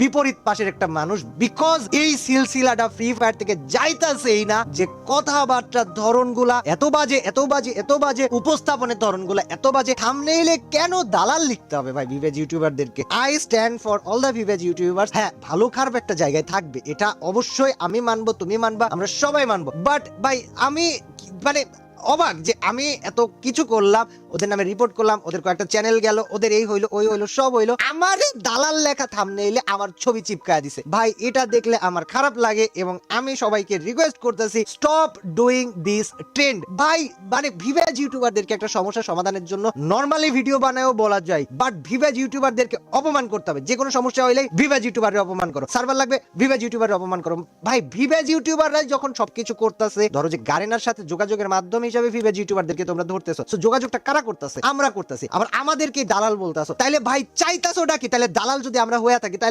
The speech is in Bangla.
বিপরীত পাশের একটা মানুষ, বিকজ এই সিলসিলাটা ফ্রি ফায়ার থেকে যাইতাছেই না, যে কথাবার্তার ধরনগুলা এত বাজে এত বাজে এত বাজে, উপস্থাপনের ধরনগুলা এত বাজে। থাম্বনেইলে কেন দালাল লিখতে হবে ভাই ভিভেজ ইউটিউবারদেরকে? I stand for all the ভিভেজ ইউটিউবার্স। হ্যাঁ, ভালো খারাপ একটা জায়গায় থাকবে, এটা অবশ্যই আমি মানবো, তুমি মানবা, আমরা সবাই মানবো। বাট ভাই আমি মানে অবাক যে আমি এত কিছু করলাম, ওদের নামে রিপোর্ট করলাম, ওদের কয়েকটা চ্যানেল গেল, ওদের এই হইলো ওই হইলো সব হইলো, আমার দালাল লেখা থাম্বনেইলে আমার ছবি চিপকায় দিছে। ভাই এটা দেখলে আমার খারাপ লাগে এবং আমি সবাইকে রিকোয়েস্ট করতেছি, স্টপ ডুইং দিস ট্রেন্ড। ভাই মানে ভিভেজ ইউটিউবারদেরকে একটা সমস্যা সমাধানের জন্য নরমালি ভিডিও বানায়ও বলা যায়, বাট ভিভেজ ইউটিউবারদেরকে অপমান করতে হবে। যে কোনো সমস্যা হইলেই ভিভেজ ইউটিউবারের অপমান করো, সার্ভার লাগবে ভিভেজ ইউটিউবারের অপমান করো। ভাই ভিভেজ ইউটিউবাররাই যখন সবকিছু করতেছে, ধরো যে গারেনার সাথে যোগাযোগের মাধ্যমে হিসাবে ভিভেজ ইউটিউবারদেরকে তোমরা ধরতেছো, সো যোগাযোগটা কারা করতেছে? আমরা করতেছি, আবার আমাদেরকে দালাল বলতেছো। তাইলে ভাই চাইতাছোটা কি? তাহলে দালাল যদি আমরা হয়ে থাকি তাহলে